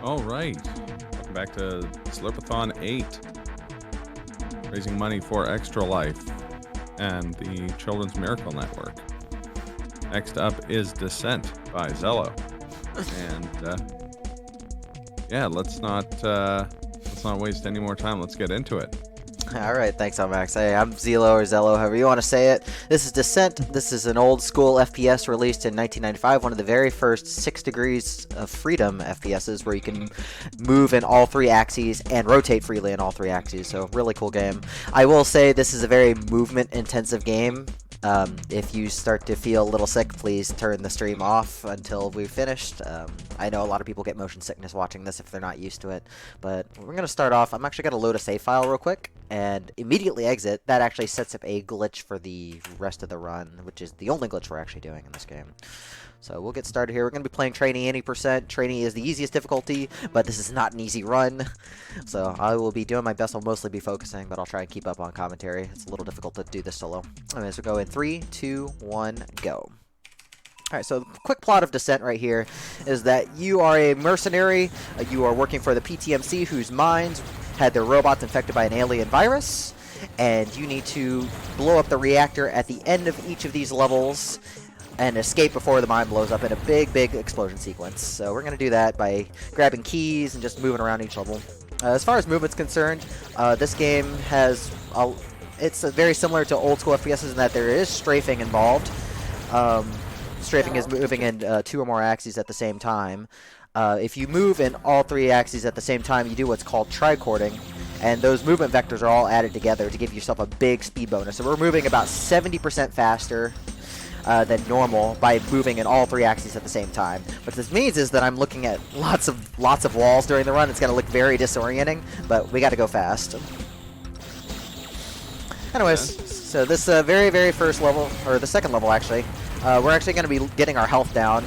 All right. Welcome back to Slurpathon 8. Raising money for Extra Life and the Children's Miracle Network. Next up is Descent by Zelllooo. And yeah, let's not waste any more time. Let's get into it. All right, thanks, Max. Hey, I'm Zelllooo or Zelllooo, however you want to say it. This is Descent. This is an old school FPS released in 1995, one of the very first 6 degrees of freedom FPSs where you can move in all 3 axes and rotate freely in all 3 axes. So, really cool game. I will say this is a very movement-intensive game. If you start to feel a little sick, please turn the stream off until we've finished. I know a lot of people get motion sickness watching this if they're not used to it, but we're going to start off. I'm actually going to load a save file real quick and immediately exit. That actually sets up a glitch for the rest of the run, which is the only glitch we're actually doing in this game. So we'll get started here. We're going to be playing Trainee 80%. Trainee is the easiest difficulty, but this is not an easy run. So I will be doing my best. I'll mostly be focusing, but I'll try and keep up on commentary. It's a little difficult to do this solo. Anyways, we'll go in 3, 2, 1, go. Alright, so the quick plot of Descent right here is that you are a mercenary. You are working for the PTMC, whose minds had their robots infected by an alien virus. And you need to blow up the reactor at the end of each of these levels and escape before the mine blows up in a big explosion sequence. So we're going to do that by grabbing keys and just moving around each level. As far as movement's concerned, this game has it's very similar to old school FPSs in that there is strafing involved. Strafing is moving in 2 or more axes at the same time. If you move in all 3 axes at the same time, you do what's called tricording, and those movement vectors are all added together to give yourself a big speed bonus. So we're moving about 70% faster than normal by moving in all 3 axes at the same time. What this means is that I'm looking at lots of walls during the run. It's going to look very disorienting, but we got to go fast. Anyways, so this very first level, or the second level actually, we're actually going to be getting our health down.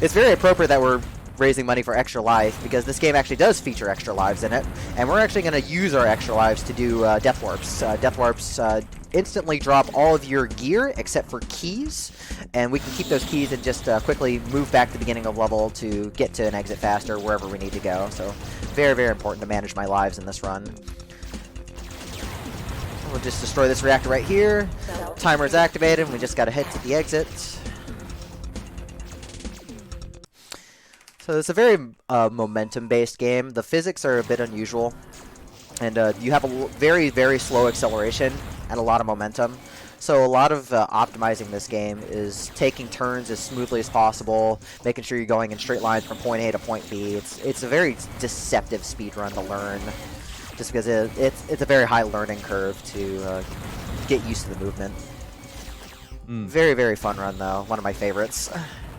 It's very appropriate that we're raising money for Extra Life, because this game actually does feature extra lives in it, and we're actually going to use our extra lives to do death warps. Death warps instantly drop all of your gear except for keys, and we can keep those keys and just quickly move back to the beginning of level to get to an exit faster wherever we need to go. So very important to manage my lives in this run. We'll just destroy this reactor right here. Timer is activated, and we just got to head to the exit. So it's a very momentum-based game. The physics are a bit unusual, and you have a very slow acceleration and a lot of momentum. So a lot of optimizing this game is taking turns as smoothly as possible, making sure you're going in straight lines from point A to point B. It's a very deceptive speed run to learn, just because it's a very high learning curve to get used to the movement. Very fun run though, one of my favorites.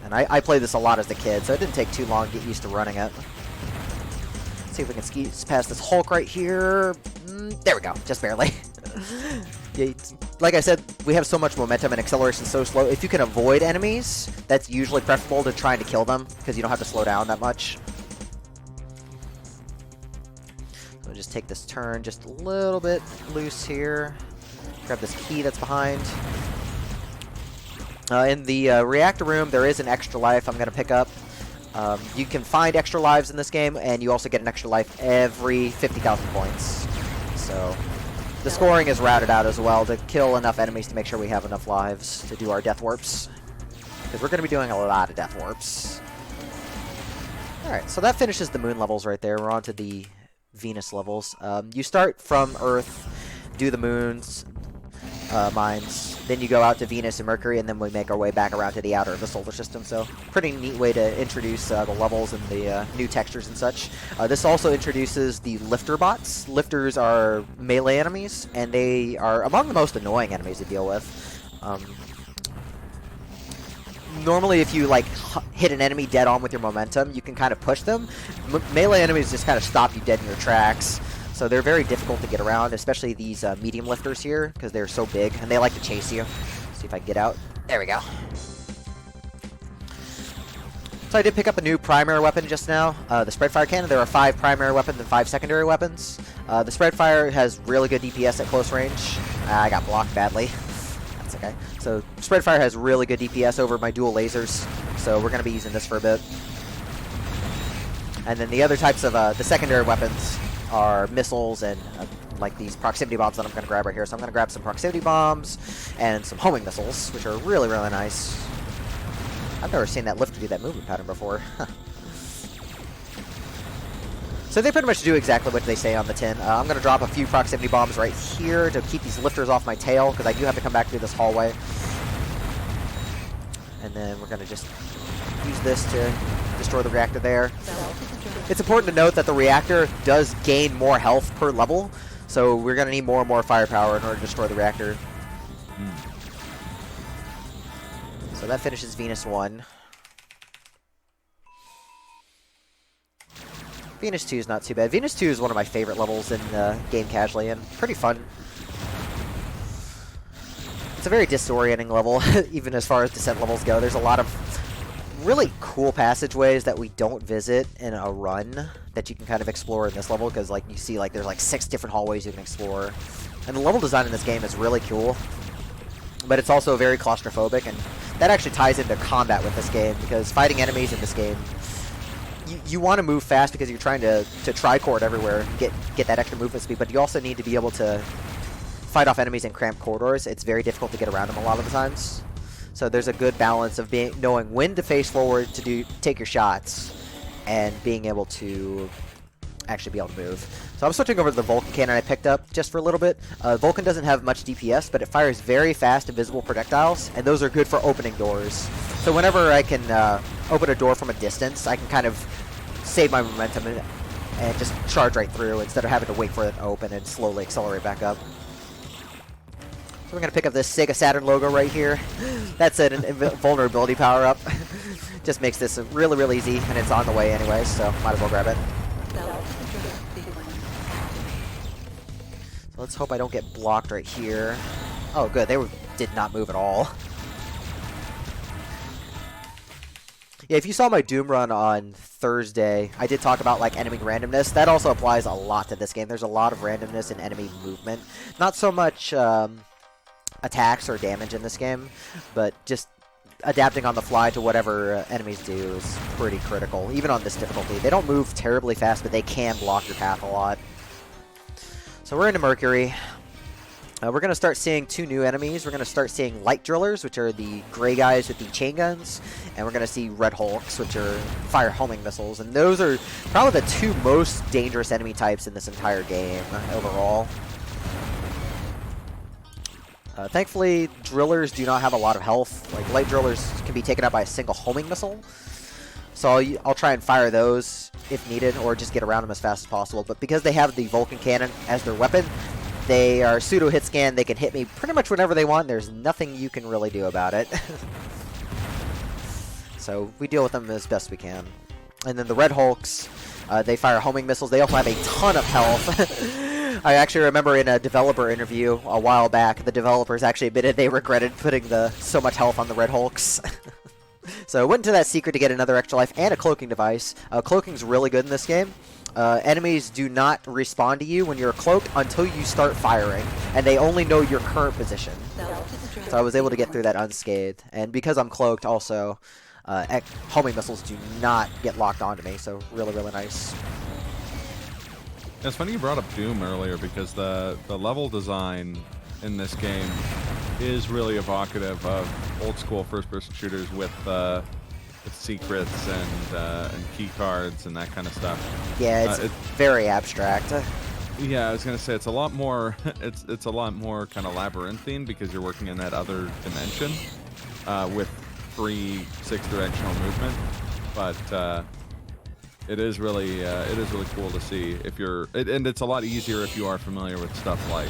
And I played this a lot as a kid, so it didn't take too long to get used to running it. Let's see if we can ski past this Hulk right here. There we go, just barely. Yeah, like I said, we have so much momentum and acceleration so slow. If you can avoid enemies, that's usually preferable to trying to kill them, because you don't have to slow down that much. So just take this turn just a little bit loose here. Grab this key that's behind. In the reactor room, there is an extra life I'm going to pick up. You can find extra lives in this game, and you also get an extra life every 50,000 points. So the scoring is routed out as well to kill enough enemies to make sure we have enough lives to do our death warps, because we're going to be doing a lot of death warps. Alright, so that finishes the moon levels right there. We're on to the Venus levels. You start from Earth, do the moons, mines, then you go out to Venus and Mercury, and then we make our way back around to the outer of the solar system. So pretty neat way to introduce the levels and the new textures and such. This also introduces the lifter bots. Lifters are melee enemies, and they are among the most annoying enemies to deal with. Normally, if you like hit an enemy dead on with your momentum, you can kind of push them. Melee enemies just kind of stop you dead in your tracks. So they're very difficult to get around, especially these medium lifters here, because they're so big, and they like to chase you. See if I can get out. There we go. So I did pick up a new primary weapon just now, the spread fire cannon. There are 5 primary weapons and 5 secondary weapons. The spread fire has really good DPS at close range. I got blocked badly. That's okay. So spread fire has really good DPS over my dual lasers, so we're going to be using this for a bit. And then the other types of the secondary weapons are missiles and like these proximity bombs that I'm going to grab right here. So I'm going to grab some proximity bombs and some homing missiles, which are really, really nice. I've never seen that lifter do that movement pattern before. So they pretty much do exactly what they say on the tin. I'm going to drop a few proximity bombs right here to keep these lifters off my tail, because I do have to come back through this hallway. And then we're going to just use this to destroy the reactor there. It's important to note that the reactor does gain more health per level, so we're going to need more and more firepower in order to destroy the reactor. So that finishes Venus 1. Venus 2 is not too bad. Venus 2 is one of my favorite levels in game casually, and pretty fun. It's a very disorienting level, even as far as descent levels go. There's a lot of really cool passageways that we don't visit in a run that you can kind of explore in this level, because like you see, like there's like 6 different hallways you can explore. And the level design in this game is really cool, but it's also very claustrophobic, and that actually ties into combat with this game, because fighting enemies in this game, you want to move fast because you're trying to tricord everywhere and get that extra movement speed, but you also need to be able to fight off enemies in cramped corridors. It's very difficult to get around them a lot of the times. So there's a good balance of knowing when to face forward to take your shots and being able to actually be able to move. So I'm switching over to the Vulcan cannon I picked up just for a little bit. Vulcan doesn't have much DPS, but it fires very fast invisible projectiles, and those are good for opening doors. So whenever I can open a door from a distance, I can kind of save my momentum and just charge right through instead of having to wait for it to open and slowly accelerate back up. So we're going to pick up this Sega Saturn logo right here. That's an invulnerability power-up. Just makes this really, really easy, and it's on the way anyway, so might as well grab it. So let's hope I don't get blocked right here. Oh, good. They did not move at all. Yeah, if you saw my Doom run on Thursday, I did talk about, like, enemy randomness. That also applies a lot to this game. There's a lot of randomness in enemy movement. Not so much attacks or damage in this game, but just adapting on the fly to whatever enemies do is pretty critical, even on this difficulty. They don't move terribly fast, but they can block your path a lot. So we're into Mercury. We're going to start seeing 2 new enemies. We're going to start seeing light drillers, which are the gray guys with the chain guns, and we're going to see red hulks, which are fire homing missiles, and those are probably the 2 most dangerous enemy types in this entire game overall. Thankfully, drillers do not have a lot of health. Like, light drillers can be taken out by a single homing missile, so I'll try and fire those if needed, or just get around them as fast as possible. But because they have the Vulcan cannon as their weapon, they are pseudo hit scan. They can hit me pretty much whenever they want. There's nothing you can really do about it. So we deal with them as best we can. And then the red hulks, they fire homing missiles. They also have a ton of health. I actually remember in a developer interview a while back, the developers actually admitted they regretted putting so much health on the red hulks. So I went into that secret to get another extra life and a cloaking device. Cloaking's really good in this game. Enemies do not respond to you when you're cloaked until you start firing, and they only know your current position. So I was able to get through that unscathed, and because I'm cloaked also, homing missiles do not get locked onto me, so really, really nice. It's funny you brought up Doom earlier, because the level design in this game is really evocative of old school first-person shooters with secrets and key cards and that kind of stuff. Yeah, it's very abstract. Yeah, I was gonna say it's a lot more. It's a lot more kind of labyrinthine, because you're working in that other dimension with free 6-directional movement. But it is really cool to see if you're, and it's a lot easier if you are familiar with stuff like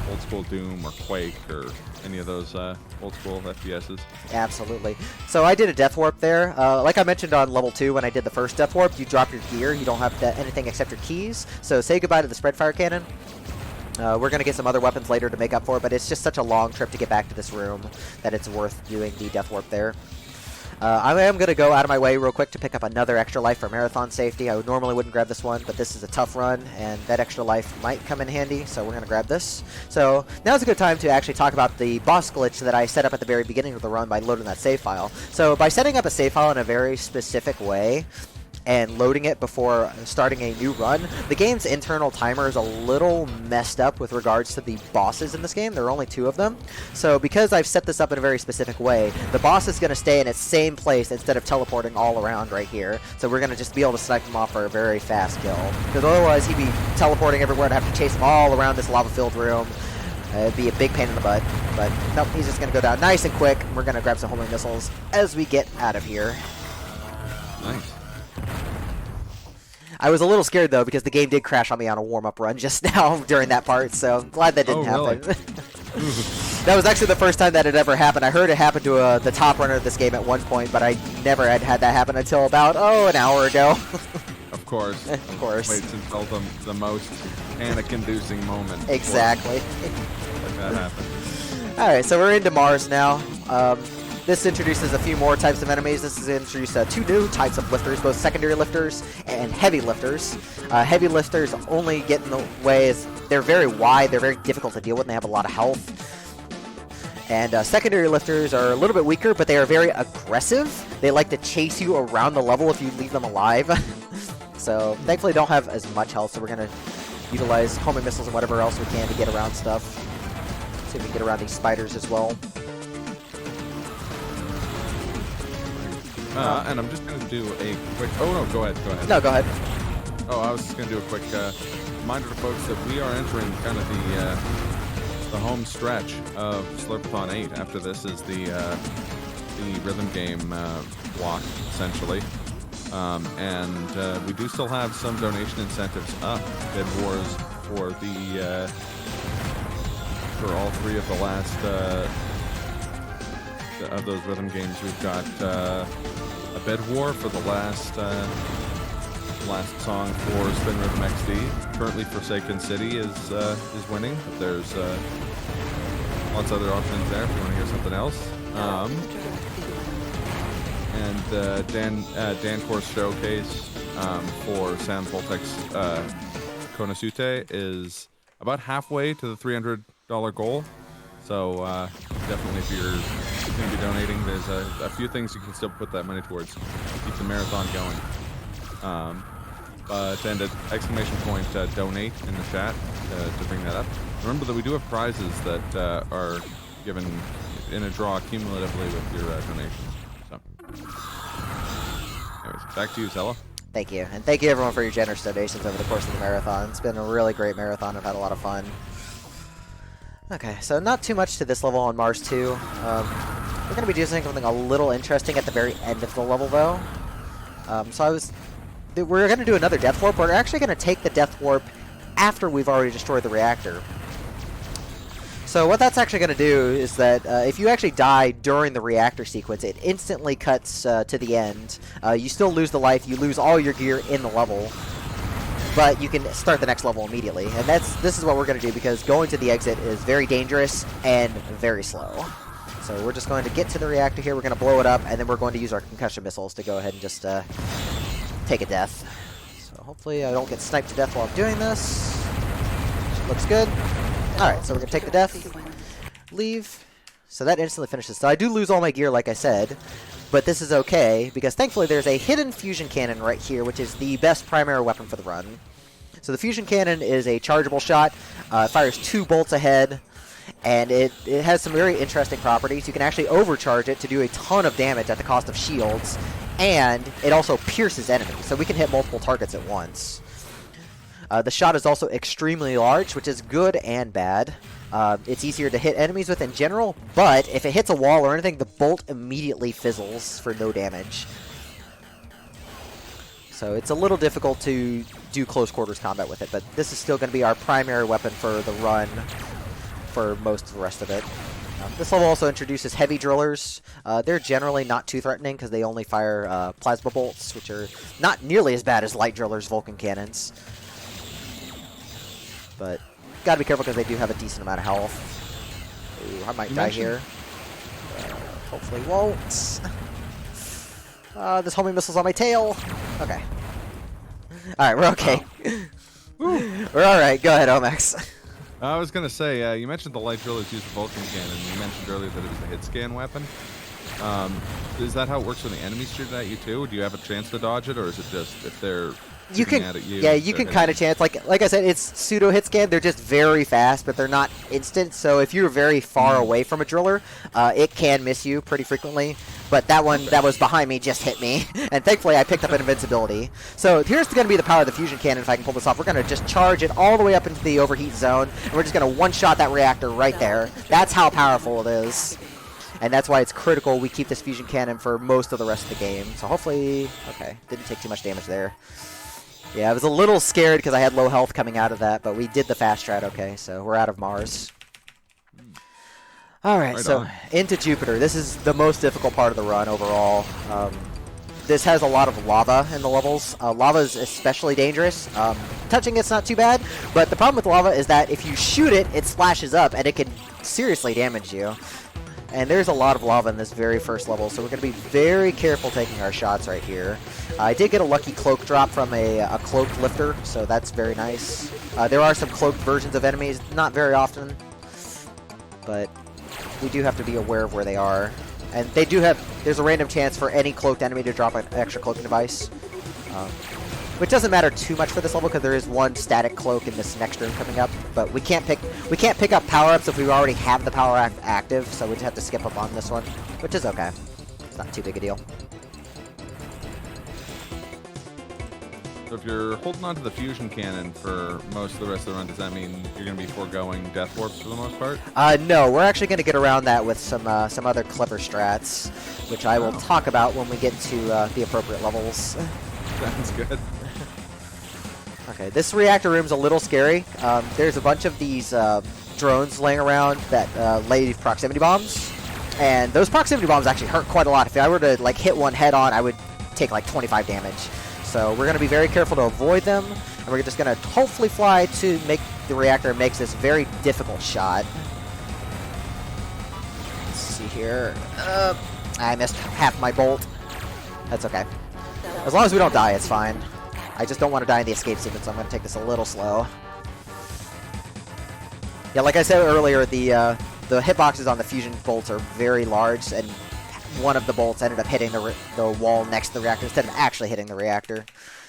old school Doom or Quake or any of those old school FPSs. Absolutely. So I did a death warp there. Like I mentioned on level 2 when I did the first death warp, you drop your gear. You don't have anything except your keys. So say goodbye to the spread fire cannon. We're going to get some other weapons later to make up for it, but it's just such a long trip to get back to this room that it's worth doing the death warp there. I am going to go out of my way real quick to pick up another extra life for marathon safety. I normally wouldn't grab this one, but this is a tough run, and that extra life might come in handy, so we're going to grab this. So now's a good time to actually talk about the boss glitch that I set up at the very beginning of the run by loading that save file. So by setting up a save file in a very specific way, and loading it before starting a new run. The game's internal timer is a little messed up with regards to the bosses in this game. There are only 2 of them. So because I've set this up in a very specific way, the boss is going to stay in its same place instead of teleporting all around right here. So we're going to just be able to snipe him off for a very fast kill. Because otherwise he'd be teleporting everywhere and have to chase him all around this lava-filled room. It'd be a big pain in the butt. But nope, he's just going to go down nice and quick. We're going to grab some homing missiles as we get out of here. Nice. I was a little scared, though, because the game did crash on me on a warm-up run just now during that part, so I'm glad that didn't happen. Really? That was actually the first time that it ever happened. I heard it happen to the top runner of this game at one point, but I never had that happen until about, an hour ago. Of course. Of course. Wait until the most panic-inducing moment. Exactly. Like that happened. Alright, so we're into Mars now. This introduces a few more types of enemies. This is introduced 2 new types of lifters, both secondary lifters and heavy lifters. Heavy lifters only get in the way as they're very wide, they're very difficult to deal with, and they have a lot of health. And secondary lifters are a little bit weaker, but they are very aggressive. They like to chase you around the level if you leave them alive. So thankfully don't have as much health, so we're going to utilize homing missiles and whatever else we can to get around stuff. See if we can get around these spiders as well. And I'm just going to do a quick... Oh, no, go ahead. No, go ahead. Oh, I was just going to do a quick reminder to folks that we are entering kind of the home stretch of Slurpathon 8. After this is the rhythm game block, essentially. And we do still have some donation incentives up. Bid Wars for for all 3 of the last... of those rhythm games. We've got a bed war for the last song for Spin Rhythm XD. Currently, Forsaken City is winning, but there's lots of other options there if you want to hear something else. And Dancor's showcase for Sam Voltek's Konosuke is about halfway to the $300 goal. So definitely, if you're going to be donating, there's a few things you can still put that money towards. Keep the marathon going. And an exclamation point donate in the chat to bring that up. Remember that we do have prizes that are given in a draw cumulatively with your donations. So, anyways, back to you, Zelllooo. Thank you. And thank you, everyone, for your generous donations over the course of the marathon. It's been a really great marathon. I've had a lot of fun. Okay, so not too much to this level on Mars 2. We're going to be doing something a little interesting at the very end of the level, though. We're going to do another Death Warp. We're actually going to take the Death Warp after we've already destroyed the reactor. So what that's actually going to do is that if you actually die during the reactor sequence, it instantly cuts to the end. You still lose the life, you lose all your gear in the level, but you can start the next level immediately. And this is what we're going to do, because going to the exit is very dangerous and very slow. So we're just going to get to the reactor here, we're going to blow it up, and then we're going to use our concussion missiles to go ahead and just take a death. So hopefully I don't get sniped to death while I'm doing this. Looks good. Alright, so we're going to take the death, leave. So that instantly finishes. So I do lose all my gear, like I said, but this is okay, because thankfully there's a hidden fusion cannon right here, which is the best primary weapon for the run. So the fusion cannon is a chargeable shot. It fires 2 bolts ahead, and it has some very interesting properties. You can actually overcharge it to do a ton of damage at the cost of shields, and it also pierces enemies, so we can hit multiple targets at once. The shot is also extremely large, which is good and bad. It's easier to hit enemies with in general, but if it hits a wall or anything, the bolt immediately fizzles for no damage. So it's a little difficult to do close quarters combat with it, but this is still going to be our primary weapon for the run for most of the rest of it. This level also introduces heavy drillers. They're generally not too threatening because they only fire plasma bolts, which are not nearly as bad as light drillers' Vulcan cannons. But gotta be careful because they do have a decent amount of health. Ooh, I might die here. Hopefully won't. This homing missile's on my tail. Okay. Alright, we're okay. We're alright. Go ahead, Omax. I was going to say, you mentioned the light drillers use the Vulcan cannon. You mentioned earlier that it was a hit scan weapon. Is that how it works when the enemies shoot at you too? Do you have a chance to dodge it, or is it just if they're You shooting can, at you? yeah, you can kind of chance. Like I said, it's pseudo hit scan. They're just very fast, but they're not instant. So if you're very far away from a driller, it can miss you pretty frequently. But that one that was behind me just hit me, and thankfully I picked up an invincibility. So here's going to be the power of the fusion cannon. If I can pull this off, we're going to just charge it all the way up into the overheat zone, and we're just going to one-shot that reactor right there. That's how powerful it is. And that's why it's critical we keep this fusion cannon for most of the rest of the game. So hopefully, okay, didn't take too much damage there. Yeah, I was a little scared because I had low health coming out of that, but we did the fast strat okay, so we're out of Mars. Alright, so into Jupiter. This is the most difficult part of the run overall. This has a lot of lava in the levels. Lava is especially dangerous. Touching it's not too bad, but the problem with lava is that if you shoot it, it splashes up and it can seriously damage you. And there's a lot of lava in this very first level, so we're going to be very careful taking our shots right here. I did get a lucky cloak drop from a cloaked lifter, so that's very nice. There are some cloaked versions of enemies, not very often, but we do have to be aware of where they are. And they do have, there's a random chance for any cloaked enemy to drop an extra cloaking device. Which doesn't matter too much for this level because there is one static cloak in this next room coming up, but we can't pick up power-ups if we already have the power active, so we just have to skip up on this one, which is okay. It's not too big a deal. So if you're holding on to the fusion cannon for most of the rest of the run, does that mean you're going to be foregoing death warps for the most part? No, we're actually going to get around that with some other clever strats, which I will talk about when we get to the appropriate levels. Sounds good. Okay, this reactor room's a little scary. There's a bunch of these drones laying around that lay proximity bombs, and those proximity bombs actually hurt quite a lot. If I were to like hit one head on, I would take like 25 damage. So we're going to be very careful to avoid them, and we're just going to hopefully fly to make the reactor makes this very difficult shot. Let's see here. I missed half my bolt. That's okay. As long as we don't die, it's fine. I just don't want to die in the escape sequence, so I'm going to take this a little slow. Yeah, like I said earlier, the hitboxes on the fusion bolts are very large, and one of the bolts ended up hitting the wall next to the reactor instead of actually hitting the reactor.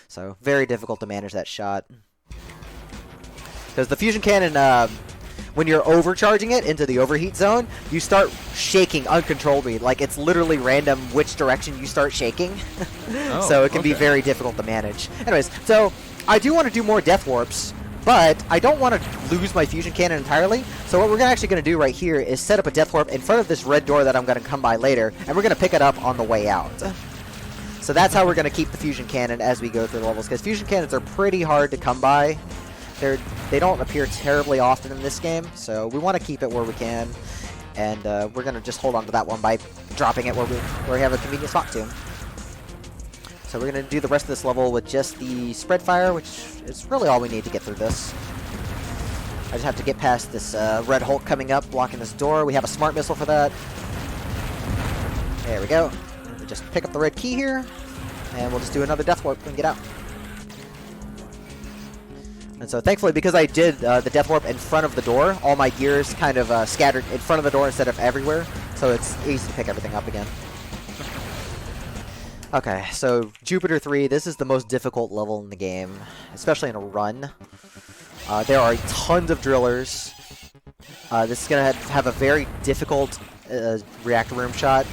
So, very difficult to manage that shot. Because the fusion cannon, when you're overcharging it into the overheat zone, you start shaking uncontrollably. Like, it's literally random which direction you start shaking. So it can be very difficult to manage. Anyways, so I do want to do more death warps, but I don't want to lose my fusion cannon entirely. So what we're actually going to do right here is set up a death warp in front of this red door that I'm going to come by later, and we're going to pick it up on the way out. So that's how we're going to keep the fusion cannon as we go through the levels, because fusion cannons are pretty hard to come by. They don't appear terribly often in this game, so we want to keep it where we can, and we're going to just hold on to that one by dropping it where we have a convenient spot to. So we're going to do the rest of this level with just the spread fire, which is really all we need to get through this. I just have to get past this red Hulk coming up, blocking this door. We have a smart missile for that. There we go. We'll just pick up the red key here, and we'll just do another death warp and get out. And so thankfully, because I did the death warp in front of the door, all my gears kind of scattered in front of the door instead of everywhere, so it's easy to pick everything up again. Okay, so Jupiter 3, this is the most difficult level in the game, especially in a run. There are tons of drillers. This is going to have a very difficult reactor room shot,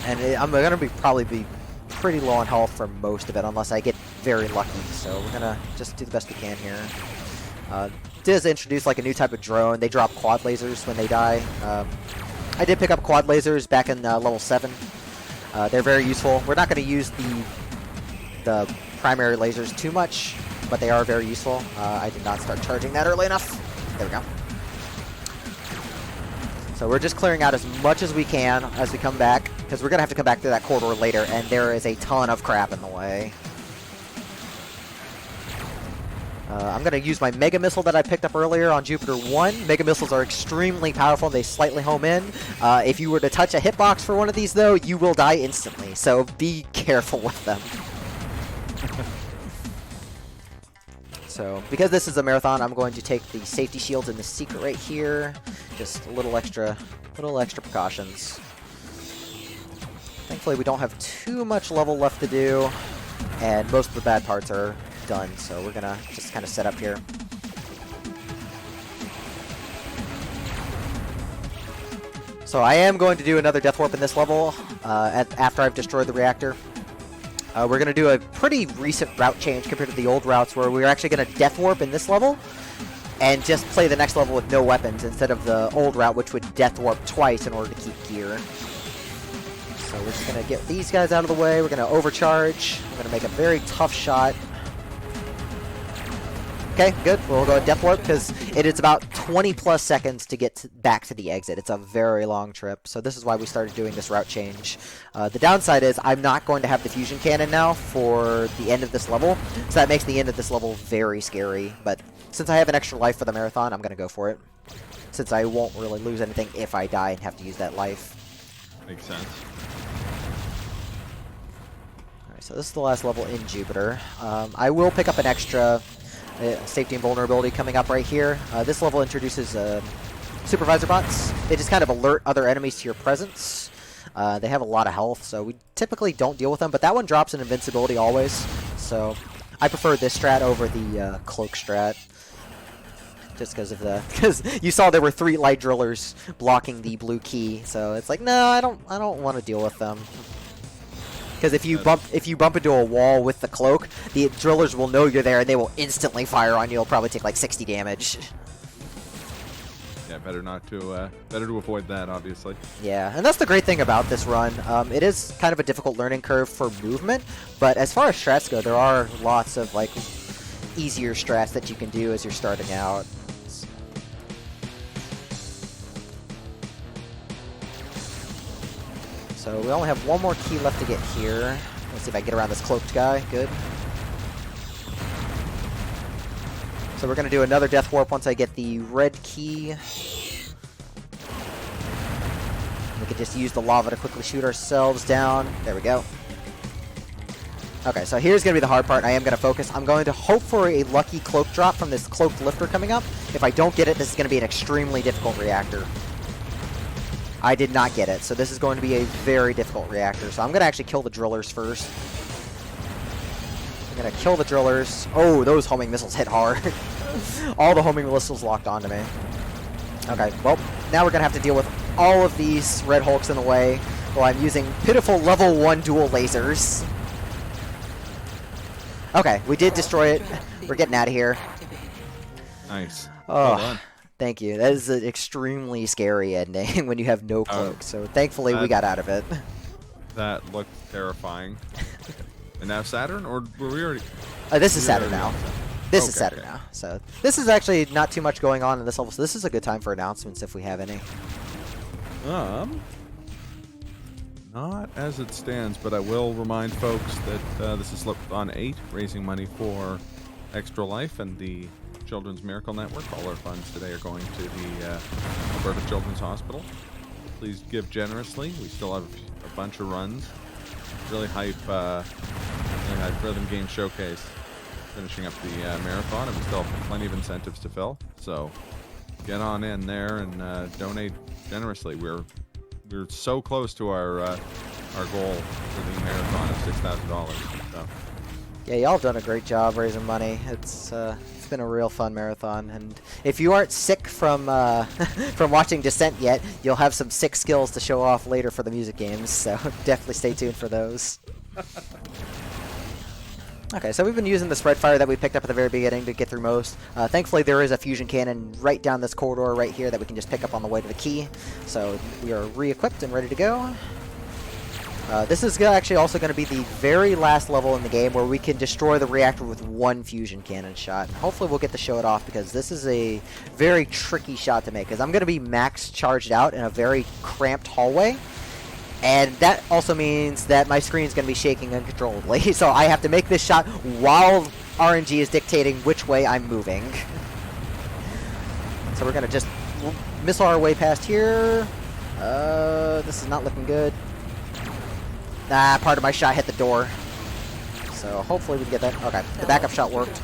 and I'm going to probably be pretty low on health for most of it, unless I get very lucky. So we're going to just do the best we can here. Does introduce like a new type of drone. They drop quad lasers when they die. I did pick up quad lasers back in level 7. They're very useful. We're not going to use the primary lasers too much, but they are very useful. I did not start charging that early enough. There we go. So we're just clearing out as much as we can as we come back, because we're going to have to come back to that corridor later, and there is a ton of crap in the way. I'm going to use my Mega Missile that I picked up earlier on Jupiter 1. Mega Missiles are extremely powerful. They slightly home in. If you were to touch a hitbox for one of these, though, you will die instantly. So be careful with them. So because this is a marathon, I'm going to take the safety shields and the secret right here. Just a little extra precautions. Thankfully, we don't have too much level left to do, and most of the bad parts are done, so we're gonna just kind of set up here. So I am going to do another Death Warp in this level after I've destroyed the reactor. We're going to do a pretty recent route change compared to the old routes where we're actually going to Death Warp in this level and just play the next level with no weapons instead of the old route which would Death Warp twice in order to keep gear. So we're just going to get these guys out of the way. We're going to overcharge. We're going to make a very tough shot. Okay, good. We'll go Death Warp because it is about 20 plus seconds to get back to the exit. It's a very long trip, so this is why we started doing this route change. The downside is I'm not going to have the fusion cannon now for the end of this level, so that makes the end of this level very scary. But since I have an extra life for the marathon, I'm going to go for it, since I won't really lose anything if I die and have to use that life. Makes sense. Alright, so this is the last level in Jupiter. I will pick up an extra safety and vulnerability coming up right here. This level introduces supervisor bots. They just kind of alert other enemies to your presence. They have a lot of health, so we typically don't deal with them, but that one drops an invincibility always. So I prefer this strat over the cloak strat. Just because you saw there were 3 light drillers blocking the blue key, so it's like, no, I don't want to deal with them. Because if you bump into a wall with the cloak, the drillers will know you're there and they will instantly fire on you. You'll probably take like 60 damage. Yeah, better to avoid that, obviously. Yeah, and that's the great thing about this run. It is kind of a difficult learning curve for movement, but as far as strats go, there are lots of like easier strats that you can do as you're starting out. So we only have one more key left to get here. Let's see if I can get around this cloaked guy. Good. So we're going to do another Death Warp once I get the red key. We could just use the lava to quickly shoot ourselves down. There we go. Okay, so here's going to be the hard part. I am going to focus. I'm going to hope for a lucky cloak drop from this cloaked lifter coming up. If I don't get it, this is going to be an extremely difficult reactor. I did not get it, so this is going to be a very difficult reactor. So I'm going to actually kill the drillers first. I'm going to kill the drillers. Oh, those homing missiles hit hard. All the homing missiles locked onto me. Okay, well, now we're going to have to deal with all of these Red Hulks in the way while I'm using pitiful level 1 dual lasers. Okay, we did destroy it. We're getting out of here. Nice. Oh. Well done. Thank you. That is an extremely scary ending when you have no cloak. So thankfully we got out of it. That looked terrifying. And now Saturn, or were we already? This is Saturn now. This is Saturn now. So this is actually not too much going on in this level. So this is a good time for announcements if we have any. Not as it stands, but I will remind folks that this is Slurpathon 8, raising money for Extra Life and the Children's Miracle Network. All our funds today are going to the Alberta Children's Hospital. Please give generously. We still have a bunch of runs. Really hype Rhythm Game Showcase finishing up the marathon, and we still have plenty of incentives to fill. So get on in there and donate generously. We're so close to our goal for the marathon of $6,000. So. Yeah, y'all have done a great job raising money. It's been a real fun marathon, and if you aren't sick from from watching Descent yet, you'll have some sick skills to show off later for the music games. So definitely stay tuned for those. Okay, so we've been using the spread fire that we picked up at the very beginning to get through most. Thankfully, there is a fusion cannon right down this corridor right here that we can just pick up on the way to the key. So we are re-equipped and ready to go. This is actually also going to be the very last level in the game where we can destroy the reactor with one fusion cannon shot. Hopefully we'll get to show it off because this is a very tricky shot to make because I'm going to be max charged out in a very cramped hallway. And that also means that my screen is going to be shaking uncontrollably. So I have to make this shot while RNG is dictating which way I'm moving. So we're going to just missile our way past here. This is not looking good. Ah, part of my shot hit the door. So hopefully we can get that. Okay, the backup shot worked.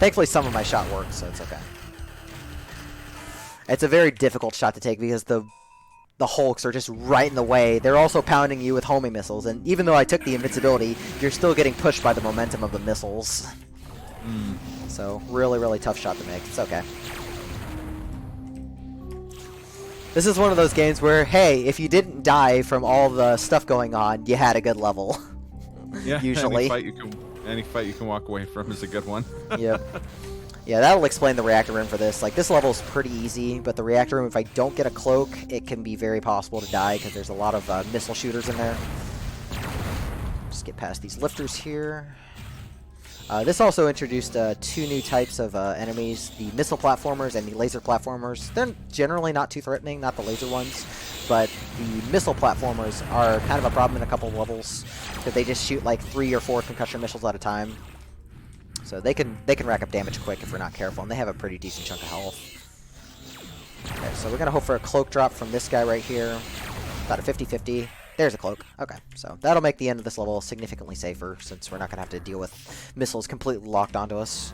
Thankfully some of my shot worked, so it's okay. It's a very difficult shot to take because the the Hulks are just right in the way. They're also pounding you with homing missiles, and even though I took the invincibility, you're still getting pushed by the momentum of the missiles. So really, really tough shot to make. It's okay. This is one of those games where, hey, if you didn't die from all the stuff going on, you had a good level. Yeah, usually. Any fight you can walk away from is a good one. Yep. Yeah, that'll explain the reactor room for this. Like, this level is pretty easy, but the reactor room, if I don't get a cloak, it can be very possible to die because there's a lot of missile shooters in there. Just get past these lifters here. This also introduced 2 new types of enemies, the missile platformers and the laser platformers. They're generally not too threatening, not the laser ones, but the missile platformers are kind of a problem in a couple of levels because they just shoot like 3 or 4 concussion missiles at a time. So they can rack up damage quick if we're not careful, and they have a pretty decent chunk of health. Okay, so we're going to hope for a cloak drop from this guy right here. About a 50-50. There's a cloak. Okay, so that'll make the end of this level significantly safer, since we're not going to have to deal with missiles completely locked onto us.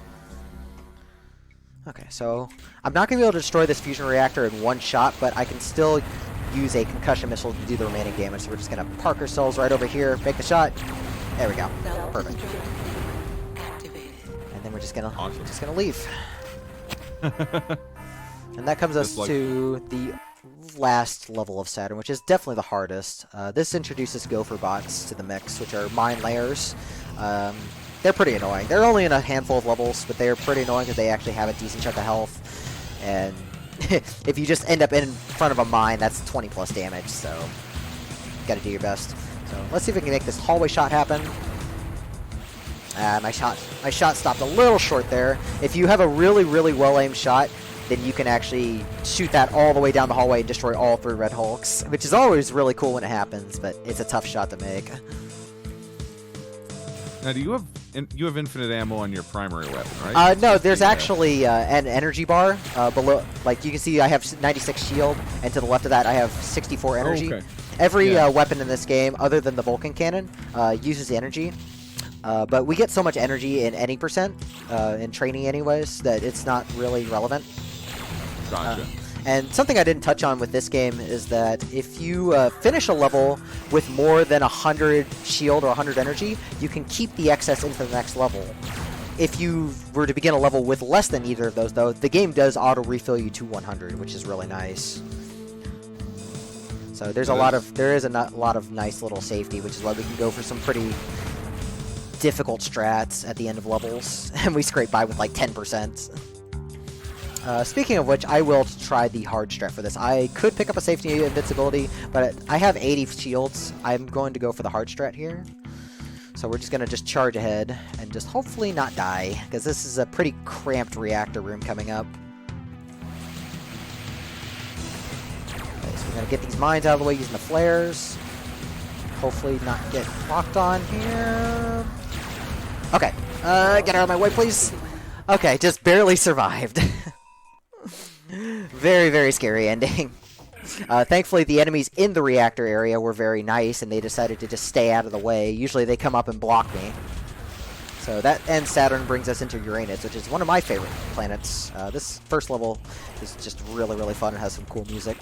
Okay, so I'm not going to be able to destroy this fusion reactor in one shot, but I can still use a concussion missile to do the remaining damage. So we're just going to park ourselves right over here, make the shot. There we go. Perfect. And then we're just gonna leave. And that comes us to the last level of Saturn, which is definitely the hardest. This introduces gopher bots to the mix, which are mine layers. They're pretty annoying. They're only in a handful of levels, but they're pretty annoying because they actually have a decent chunk of health. And if you just end up in front of a mine, that's 20 plus damage, so gotta do your best. So let's see if we can make this hallway shot happen. My shot stopped a little short there. If you have a really, really well-aimed shot, then you can actually shoot that all the way down the hallway and destroy all 3 Red Hulks, which is always really cool when it happens, but it's a tough shot to make. Now, do you have infinite ammo on your primary weapon, right? No, there's actually an energy bar below. Like, you can see I have 96 shield, and to the left of that I have 64 energy. Oh, okay. Every weapon in this game, other than the Vulcan cannon, uses energy. But we get so much energy in any percent, in Trainee anyways, that it's not really relevant. Gotcha. And something I didn't touch on with this game is that if you finish a level with more than 100 shield or 100 energy, you can keep the excess into the next level. If you were to begin a level with less than either of those, though, the game does auto-refill you to 100, which is really nice. So there's there is a lot of nice little safety, which is why we can go for some pretty difficult strats at the end of levels, and we scrape by with like 10%. Speaking of which, I will try the hard strat for this. I could pick up a safety invincibility, but I have 80 shields. I'm going to go for the hard strat here. So we're just going to charge ahead and just hopefully not die, because this is a pretty cramped reactor room coming up. Okay, so we're going to get these mines out of the way using the flares. Hopefully not get locked on here. Okay, get out of my way, please. Okay, just barely survived. Very, very scary ending. Thankfully, the enemies in the reactor area were very nice, and they decided to just stay out of the way. Usually they come up and block me. So that ends Saturn, brings us into Uranus, which is one of my favorite planets. This first level is just really, really fun and has some cool music.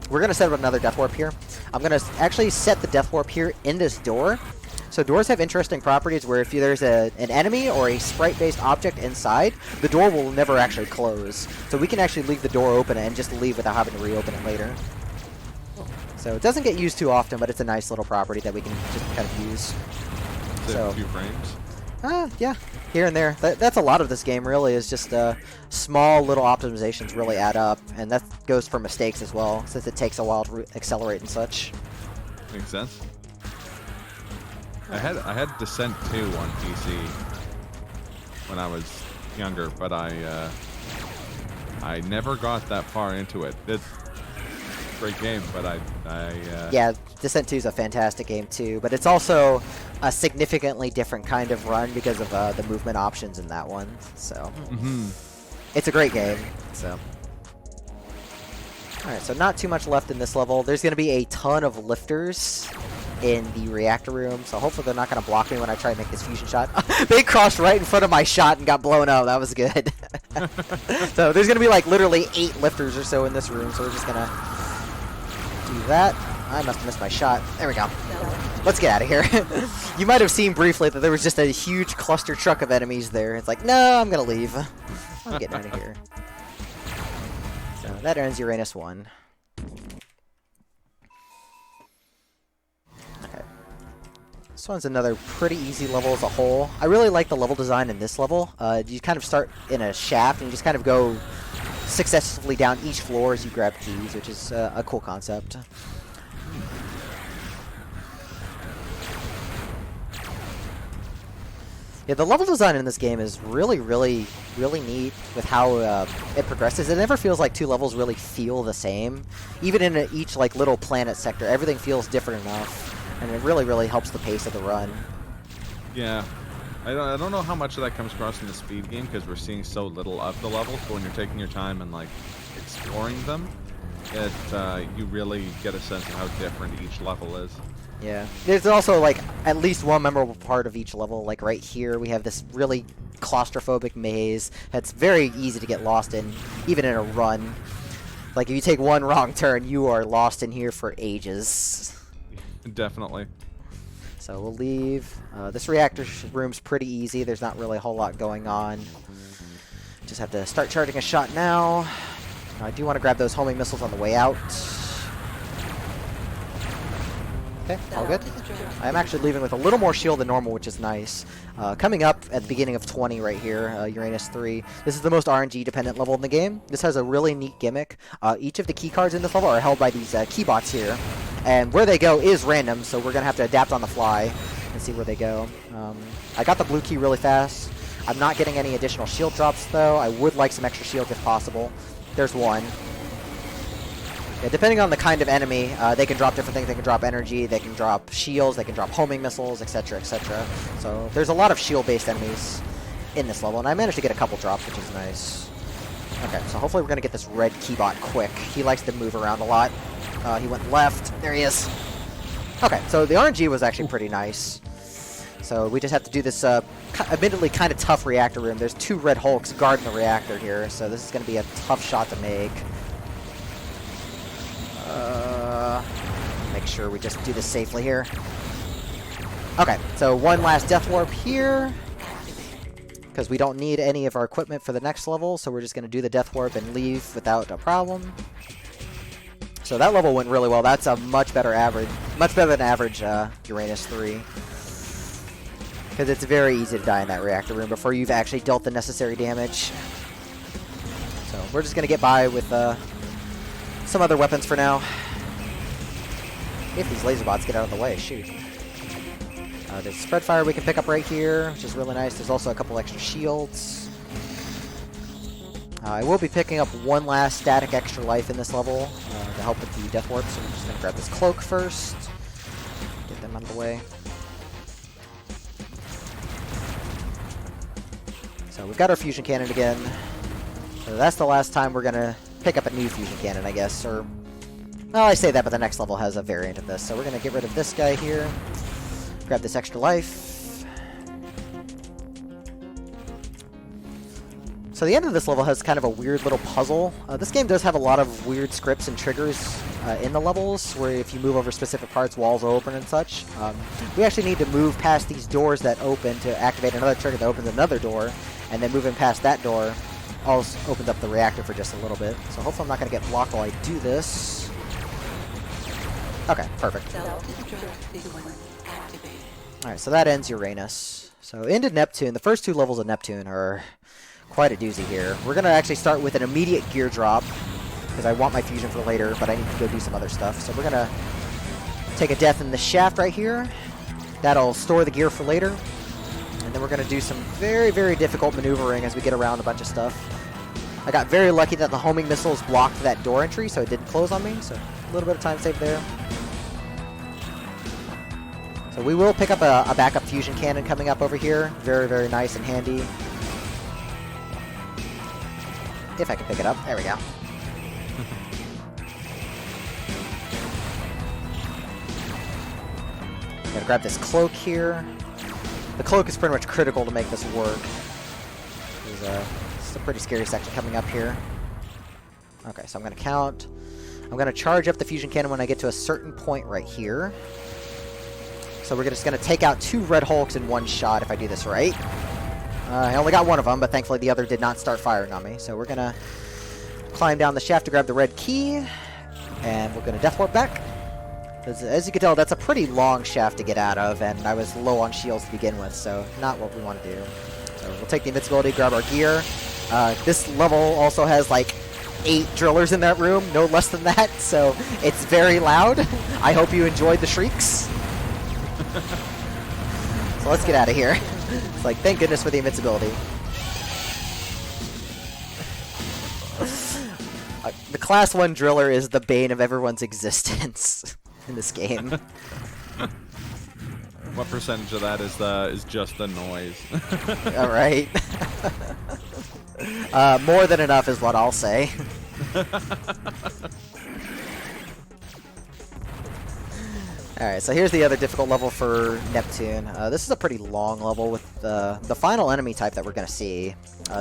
We're going to set up another Death Warp here. I'm going to actually set the Death Warp here in this door. So doors have interesting properties where if there's an enemy or a sprite-based object inside, the door will never actually close. So we can actually leave the door open and just leave without having to reopen it later. So it doesn't get used too often, but it's a nice little property that we can just kind of use. So a few frames? Yeah, here and there. That's a lot of this game, really, is just small little optimizations really add up, and that goes for mistakes as well, since it takes a while to accelerate and such. Makes sense. I had Descent 2 on PC when I was younger, but I never got that far into it. It's a great game, but yeah, Descent 2 is a fantastic game too, but it's also a significantly different kind of run because of the movement options in that one. So it's a great game. So. Alright, so not too much left in this level. There's going to be a ton of lifters in the reactor room, so hopefully they're not going to block me when I try to make this fusion shot. They crossed right in front of my shot and got blown up. That was good. So there's going to be like literally 8 lifters or so in this room, so we're just going to do that. I must have missed my shot. There we go. Let's get out of here. You might have seen briefly that there was just a huge cluster truck of enemies there. It's like, no, I'm gonna leave. I'm getting out of here. So that ends Uranus 1. Okay. This one's another pretty easy level as a whole. I really like the level design in this level. You kind of start in a shaft and you just kind of go successfully down each floor as you grab keys, which is a cool concept. Yeah, the level design in this game is really neat with how it progresses. It never feels like two levels really feel the same. Even in each like little planet sector, everything feels different enough, and it really helps the pace of the run. Yeah, I don't know how much of that comes across in the speed game because we're seeing so little of the levels. But when you're taking your time and like exploring them, you really get a sense of how different each level is. Yeah. There's also, like, at least one memorable part of each level. Like, right here, we have this really claustrophobic maze that's very easy to get lost in, even in a run. Like, if you take one wrong turn, you are lost in here for ages. Definitely. So we'll leave. This reactor room's pretty easy. There's not really a whole lot going on. Just have to start charging a shot now. I do want to grab those homing missiles on the way out. Okay, all good. I'm actually leaving with a little more shield than normal, which is nice. Coming up at the beginning of 20 right here, Uranus 3. This is the most RNG-dependent level in the game. This has a really neat gimmick. Each of the key cards in this level are held by these keybots here. And where they go is random, so we're going to have to adapt on the fly and see where they go. I got the blue key really fast. I'm not getting any additional shield drops, though. I would like some extra shield if possible. There's one. Yeah, depending on the kind of enemy, they can drop different things. They can drop energy, they can drop shields, they can drop homing missiles, etc., etc. So there's a lot of shield-based enemies in this level, and I managed to get a couple drops, which is nice. Okay, so hopefully we're going to get this red keybot quick. He likes to move around a lot. He went left. There he is. Okay, so the RNG was actually pretty nice. So we just have to do this admittedly kind of tough reactor room. There's two red hulks guarding the reactor here, so this is going to be a tough shot to make. Make sure we just do this safely here. Okay, so one last death warp here. Because we don't need any of our equipment for the next level, so we're just going to do the death warp and leave without a problem. So that level went really well. That's a much better than average Uranus 3. Because it's very easy to die in that reactor room before you've actually dealt the necessary damage. So we're just going to get by with some other weapons for now. If these laser bots get out of the way, shoot. There's spread fire we can pick up right here, which is really nice. There's also a couple extra shields. I will be picking up one last static extra life in this level to help with the death warp, so I'm just going to grab this cloak first. Get them out of the way. So we've got our fusion cannon again. So that's the last time we're going to pick up a new fusion cannon, I guess, or... Well, I say that, but the next level has a variant of this, so we're going to get rid of this guy here. Grab this extra life. So the end of this level has kind of a weird little puzzle. This game does have a lot of weird scripts and triggers in the levels, where if you move over specific parts, walls open and such. We actually need to move past these doors that open to activate another trigger that opens another door, and then moving past that door also opens up the reactor for just a little bit. So hopefully I'm not going to get blocked while I do this. Okay, perfect. Alright, so that ends Uranus. So into Neptune. The first two levels of Neptune are quite a doozy here. We're going to actually start with an immediate gear drop, because I want my fusion for later, but I need to go do some other stuff. So we're going to take a death in the shaft right here. That'll store the gear for later. And then we're going to do some very difficult maneuvering as we get around a bunch of stuff. I got very lucky that the homing missiles blocked that door entry, so it didn't close on me. So a little bit of time saved there. So we will pick up a backup fusion cannon coming up over here. Very nice and handy. If I can pick it up. There we go. Gotta grab this cloak here. The cloak is pretty much critical to make this work. There's a pretty scary section coming up here. Okay, so I'm gonna count. I'm going to charge up the fusion cannon when I get to a certain point right here. So we're just going to take out 2 Red Hulks in one shot if I do this right. I only got one of them, but thankfully the other did not start firing on me. So we're going to climb down the shaft to grab the red key, and we're going to Death Warp back. As you can tell, that's a pretty long shaft to get out of, and I was low on shields to begin with, so not what we want to do. So we'll take the invincibility, grab our gear. This level also has like 8 drillers in that room, no less than that, so it's very loud. I hope you enjoyed the shrieks. So let's get out of here. It's like, thank goodness for the invincibility. The Class 1 driller is the bane of everyone's existence in this game. What percentage of that is just the noise? All right. More than enough is what I'll say. Alright, so here's the other difficult level for Neptune. This is a pretty long level with the final enemy type that we're going to see.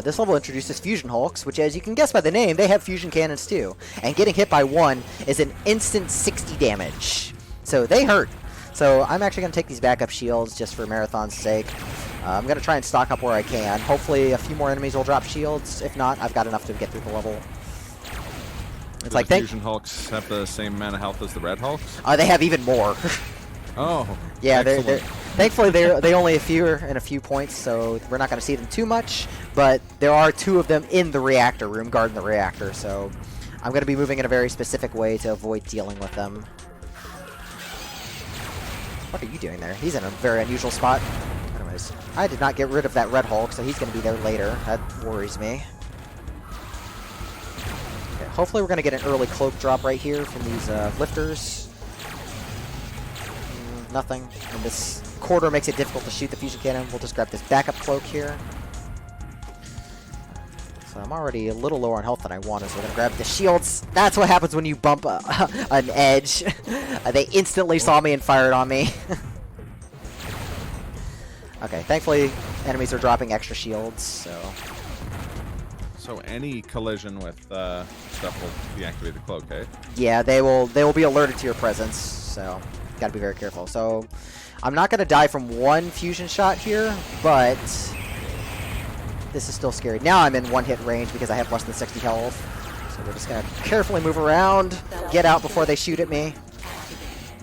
This level introduces Fusion Hulks, which, as you can guess by the name, they have fusion cannons too. And getting hit by one is an instant 60 damage. So they hurt. So I'm actually going to take these backup shields just for Marathon's sake. I'm going to try and stock up where I can. Hopefully a few more enemies will drop shields. If not, I've got enough to get through the level. It's like the Fusion Hulks have the same amount of health as the Red Hulks? They have even more. Oh. Yeah, they're thankfully they only a few points, so we're not going to see them too much. But there are 2 of them in the reactor room, guarding the reactor. So I'm going to be moving in a very specific way to avoid dealing with them. What are you doing there? He's in a very unusual spot. Anyways, I did not get rid of that Red Hulk, so he's going to be there later. That worries me. Hopefully we're going to get an early cloak drop right here from these lifters. Nothing. And this quarter makes it difficult to shoot the fusion cannon. We'll just grab this backup cloak here. So I'm already a little lower on health than I wanted, so we're going to grab the shields. That's what happens when you bump an edge. They instantly saw me and fired on me. Okay, thankfully enemies are dropping extra shields, so... So any collision with stuff will deactivate the cloak, eh? Yeah, they will be alerted to your presence, so gotta be very careful. So I'm not gonna die from one fusion shot here, but this is still scary. Now I'm in 1-hit range because I have less than 60 health. So we're just gonna carefully move around, get out before they shoot at me.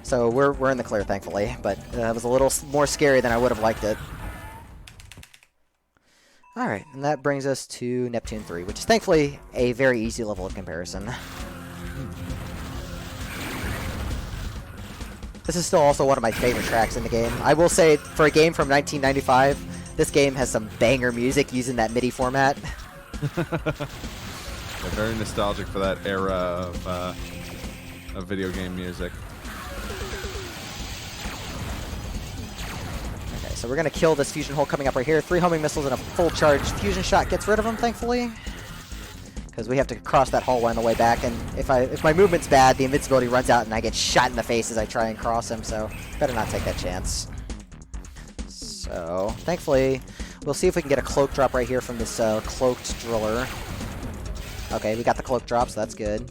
So we're in the clear, thankfully, but it was a little more scary than I would have liked it. Alright, and that brings us to Neptune 3, which is thankfully a very easy level of comparison. This is still also one of my favorite tracks in the game. I will say, for a game from 1995, this game has some banger music using that MIDI format. Yeah, very nostalgic for that era of video game music. So we're going to kill this fusion hole coming up right here. 3 homing missiles and a full charge fusion shot gets rid of him, thankfully. Because we have to cross that hallway on the way back, and if my movement's bad, the invincibility runs out and I get shot in the face as I try and cross him, so better not take that chance. So, thankfully, we'll see if we can get a cloak drop right here from this cloaked driller. Okay, we got the cloak drop, so that's good.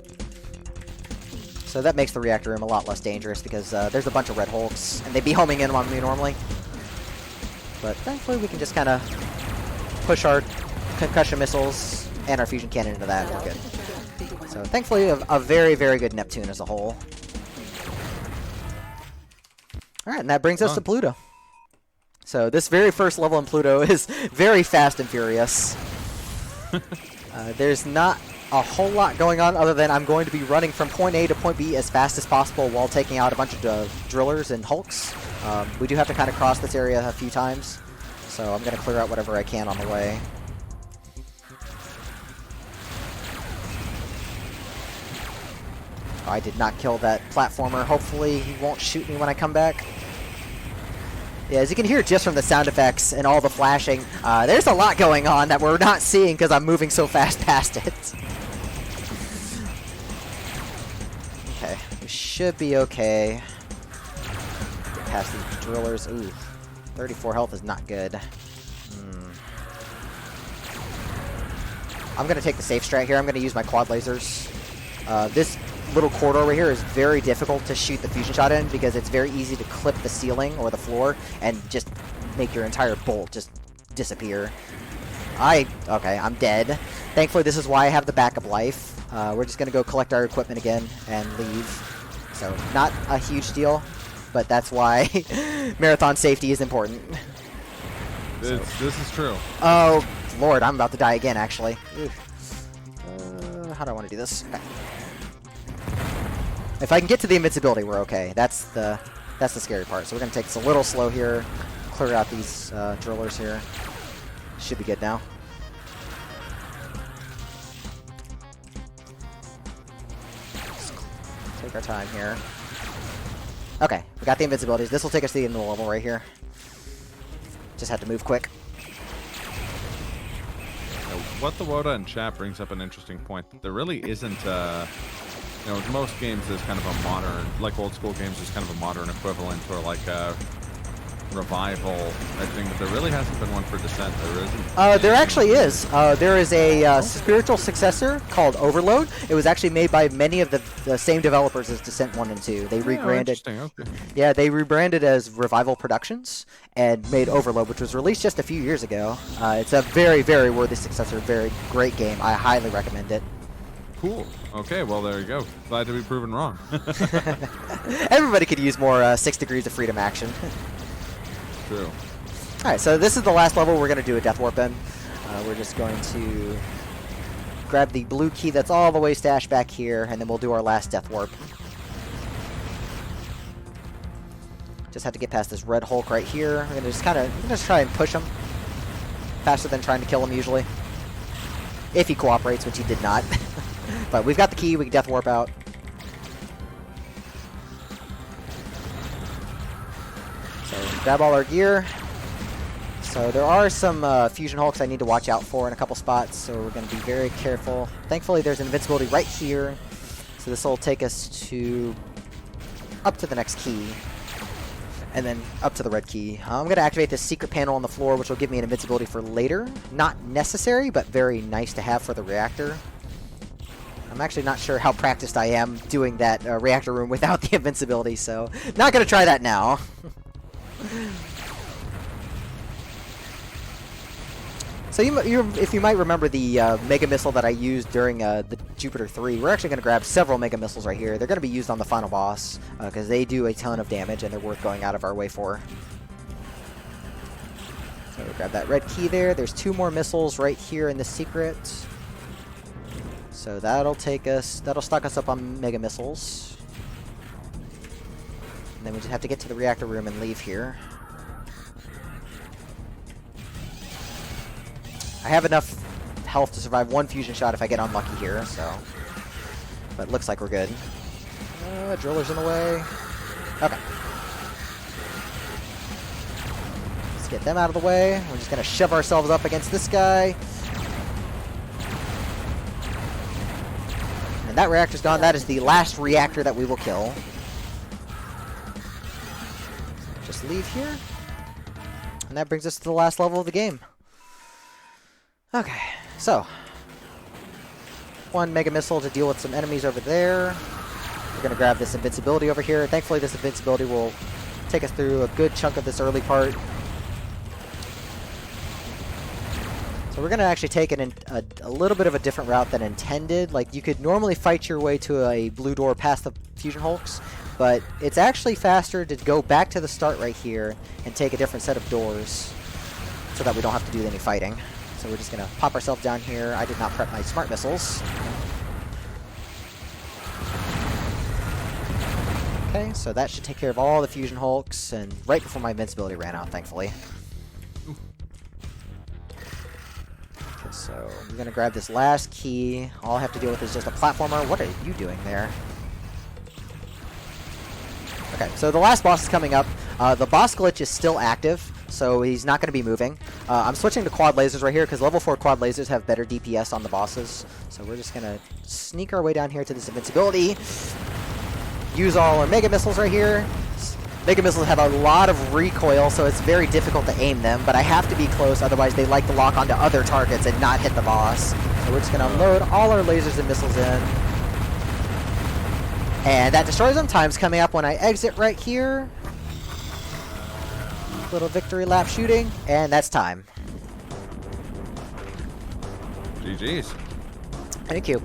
So that makes the reactor room a lot less dangerous because there's a bunch of Red Hulks, and they'd be homing in on me normally. But thankfully we can just kind of push our concussion missiles and our fusion cannon into that. We're good. So thankfully a very, very good Neptune as a whole. Alright, and that brings us to Pluto. So this very first level in Pluto is very fast and furious. There's not a whole lot going on other than I'm going to be running from point A to point B as fast as possible while taking out a bunch of drillers and hulks. We do have to kind of cross this area a few times, so I'm going to clear out whatever I can on the way. I did not kill that platformer. Hopefully he won't shoot me when I come back. Yeah, as you can hear just from the sound effects and all the flashing, there's a lot going on that we're not seeing because I'm moving so fast past it. Okay, we should be okay. Get past these drillers. Ooh, 34 health is not good. I'm going to take the safe strat here. I'm going to use my quad lasers. This little corridor right here is very difficult to shoot the fusion shot in because it's very easy to clip the ceiling or the floor and just make your entire bolt just disappear. Okay, I'm dead. Thankfully, this is why I have the backup life. We're just going to go collect our equipment again and leave. So, not a huge deal, but that's why marathon safety is important. This is true. Oh, Lord, I'm about to die again, actually. How do I want to do this? Okay. If I can get to the invincibility, we're okay. That's the scary part. So we're going to take this a little slow here, clear out these drillers here. Should be good now. Just take our time here. Okay, we got the invincibilities. This will take us to the end of the level right here. Just had to move quick. What the Woda in chat brings up an interesting point. There really isn't, you know, most games there's kind of a modern, like old school games, there's kind of a modern equivalent or like a revival, I think, but there really hasn't been one for Descent. There isn't. There actually is. There is a spiritual successor called Overload. It was actually made by many of the same developers as Descent 1 and 2. They rebranded. Okay. Yeah, they rebranded as Revival Productions and made Overload, which was released just a few years ago. It's a very, very worthy successor. Very great game. I highly recommend it. Cool. Okay, well, there you go. Glad to be proven wrong. Everybody could use more 6 Degrees of Freedom action. True. Alright, so this is the last level we're going to do a Death Warp in. We're just going to grab the blue key that's all the way stashed back here, and then we'll do our last Death Warp. Just have to get past this red Hulk right here. We're going to just try and push him. Faster than trying to kill him usually. If he cooperates, which he did not. But we've got the key, we can Death Warp out. So grab all our gear. So there are some Fusion Hulks I need to watch out for in a couple spots, so we're going to be very careful. Thankfully there's an invincibility right here, so this will take us up to the next key, and then up to the red key. I'm going to activate this secret panel on the floor, which will give me an invincibility for later. Not necessary, but very nice to have for the reactor. I'm actually not sure how practiced I am doing that reactor room without the invincibility, so not going to try that now. So if you might remember the Mega Missile that I used during the Jupiter 3, we're actually going to grab several Mega Missiles right here. They're going to be used on the final boss, because they do a ton of damage and they're worth going out of our way for. So we'll grab that red key there. There's 2 more missiles right here in the secret. So that'll stock us up on Mega Missiles. And then we just have to get to the reactor room and leave here. I have enough health to survive 1 fusion shot if I get unlucky here, so. But looks like we're good. Driller's in the way. Okay. Let's get them out of the way. We're just gonna shove ourselves up against this guy. And that reactor's gone. That is the last reactor that we will kill. Just leave here. And that brings us to the last level of the game. Okay, so 1 Mega Missile to deal with some enemies over there. We're going to grab this invincibility over here. Thankfully, this invincibility will take us through a good chunk of this early part. So we're going to actually take a little bit of a different route than intended. Like, you could normally fight your way to a blue door past the Fusion Hulks, but it's actually faster to go back to the start right here and take a different set of doors so that we don't have to do any fighting. So we're just going to pop ourselves down here. I did not prep my smart missiles. Okay, so that should take care of all the Fusion Hulks, and right before my invincibility ran out, thankfully. Okay, so we're going to grab this last key. All I have to deal with is just a platformer. What are you doing there? Okay, so the last boss is coming up. The boss glitch is still active, so he's not going to be moving. I'm switching to quad lasers right here because level 4 quad lasers have better DPS on the bosses. So we're just going to sneak our way down here to this invincibility. Use all our Mega Missiles right here. Mega Missiles have a lot of recoil, so it's very difficult to aim them, but I have to be close, otherwise they like to lock onto other targets and not hit the boss. So we're just going to load all our lasers and missiles in. And that destroys them. Time's coming up when I exit right here. Little victory lap shooting, and that's time. GG's. Thank you.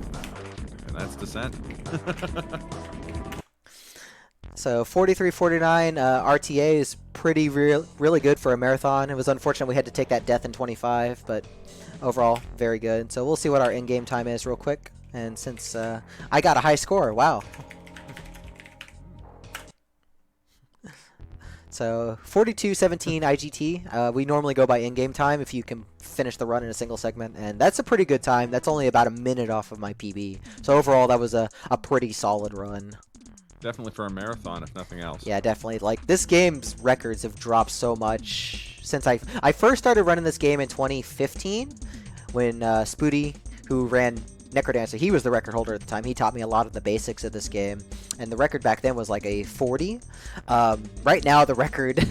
And that's Descent. So 43-49 RTA is really good for a marathon. It was unfortunate we had to take that death in 25, but overall, very good. So we'll see what our in-game time is real quick. And since I got a high score, wow. So 42-17 IGT. We normally go by in-game time if you can finish the run in a single segment, and that's a pretty good time. That's only about a minute off of my PB. So overall, that was a pretty solid run. Definitely for a marathon, if nothing else. Yeah, definitely. Like, this game's records have dropped so much since I first started running this game in 2015 when Spoody, who ran Necrodancer, he was the record holder at the time. He taught me a lot of the basics of this game, and the record back then was like a 40. Right now, the record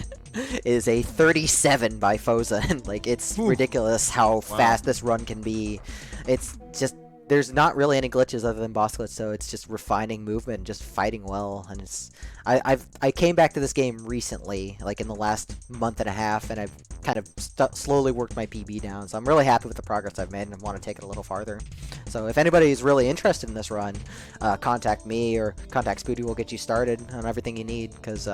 is a 37 by Foza, and like it's ridiculous how fast this run can be. It's just there's not really any glitches other than boss glitch, so it's just refining movement and just fighting well. And it's I came back to this game recently, like in the last month and a half, and I've kind of slowly worked my PB down. So I'm really happy with the progress I've made and want to take it a little farther. So if anybody is really interested in this run, contact me or contact Spoody. We'll get you started on everything you need, because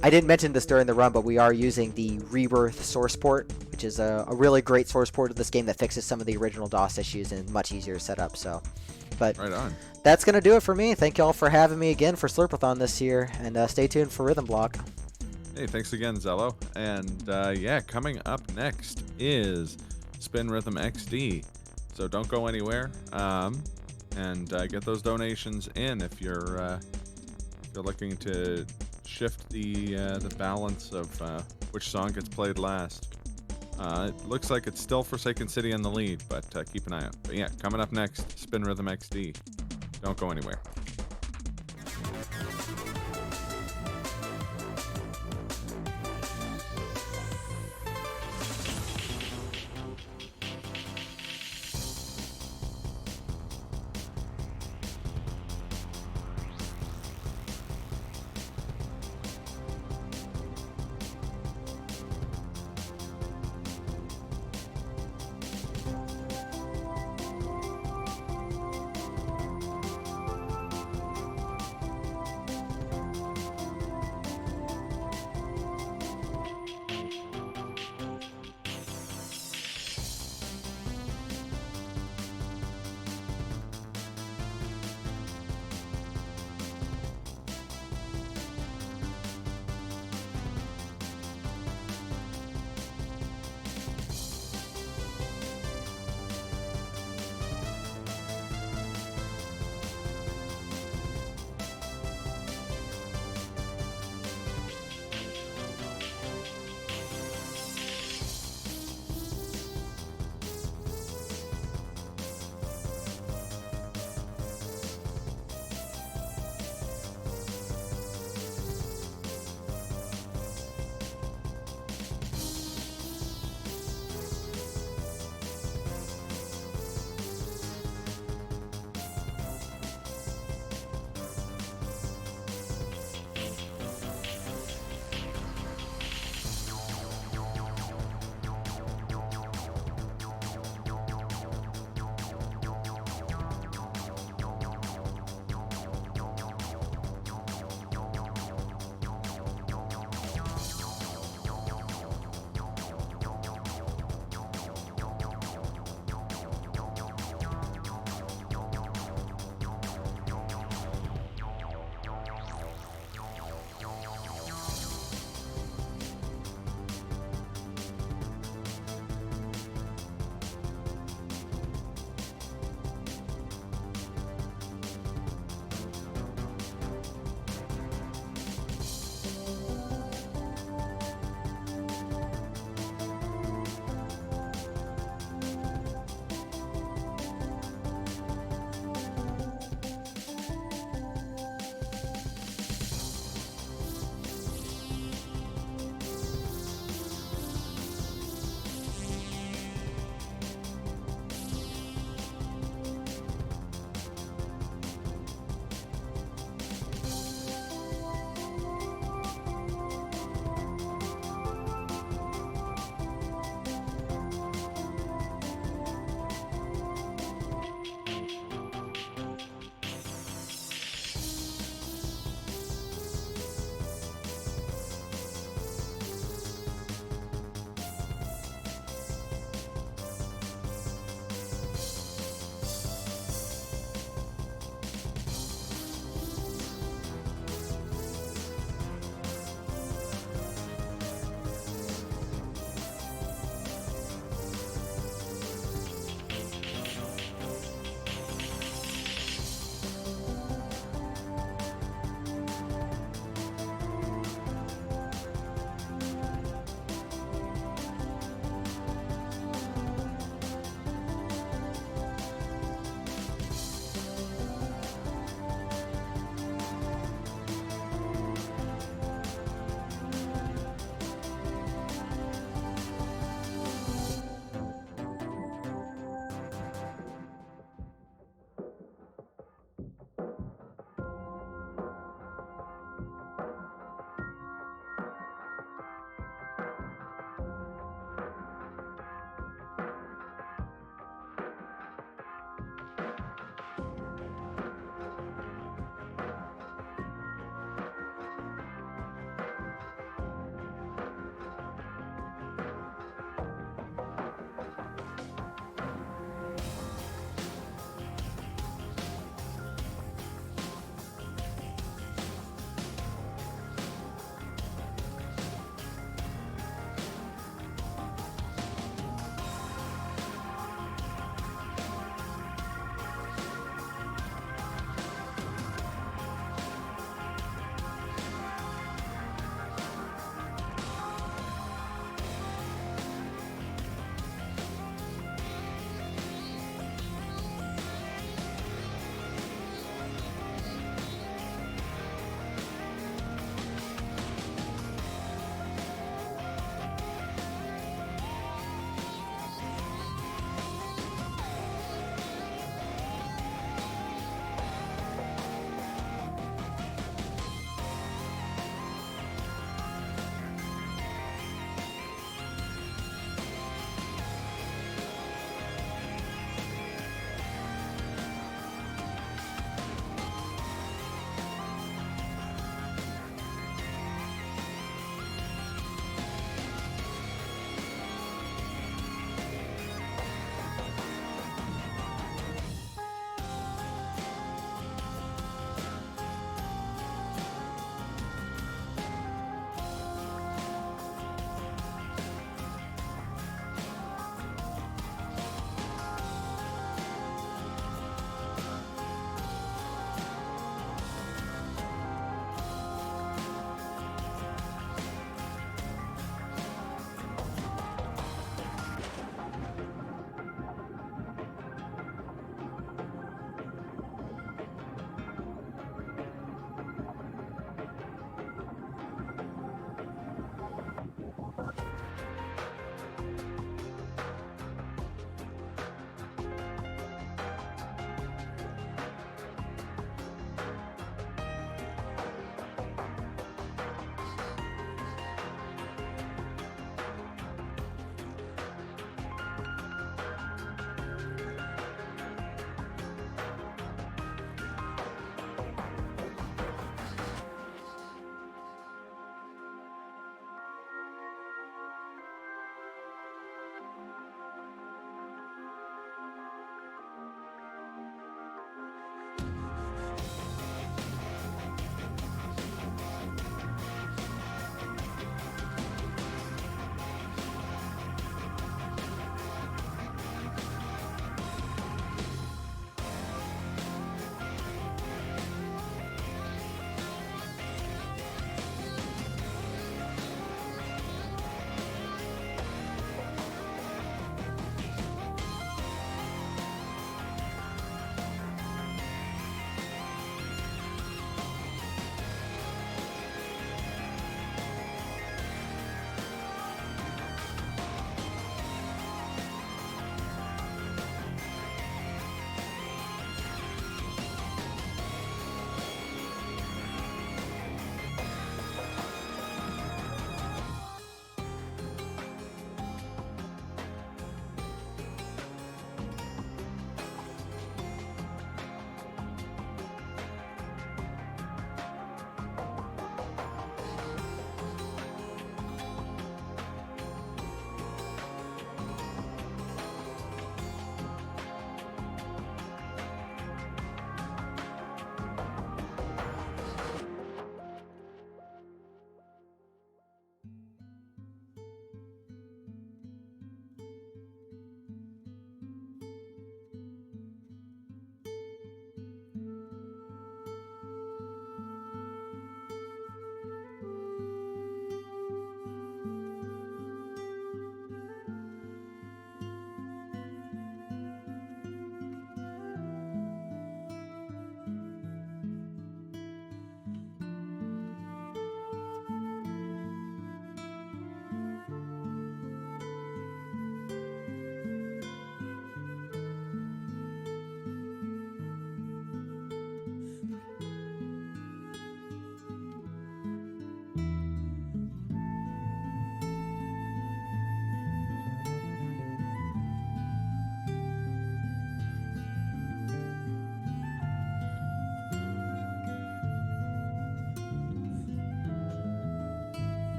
I didn't mention this during the run, but we are using the Rebirth source port, which is a really great source port of this game that fixes some of the original DOS issues and much easier to set up. So, but right on. That's going to do it for me. Thank you all for having me again for Slurpathon this year, and stay tuned for Rhythm Block. Hey, thanks again, Zelllooo. And yeah, coming up next is Spin Rhythm XD. So don't go anywhere, and get those donations in if you're looking to shift the balance of which song gets played last. It looks like it's still Forsaken City in the lead, but keep an eye out. But yeah, coming up next, Spin Rhythm XD. Don't go anywhere.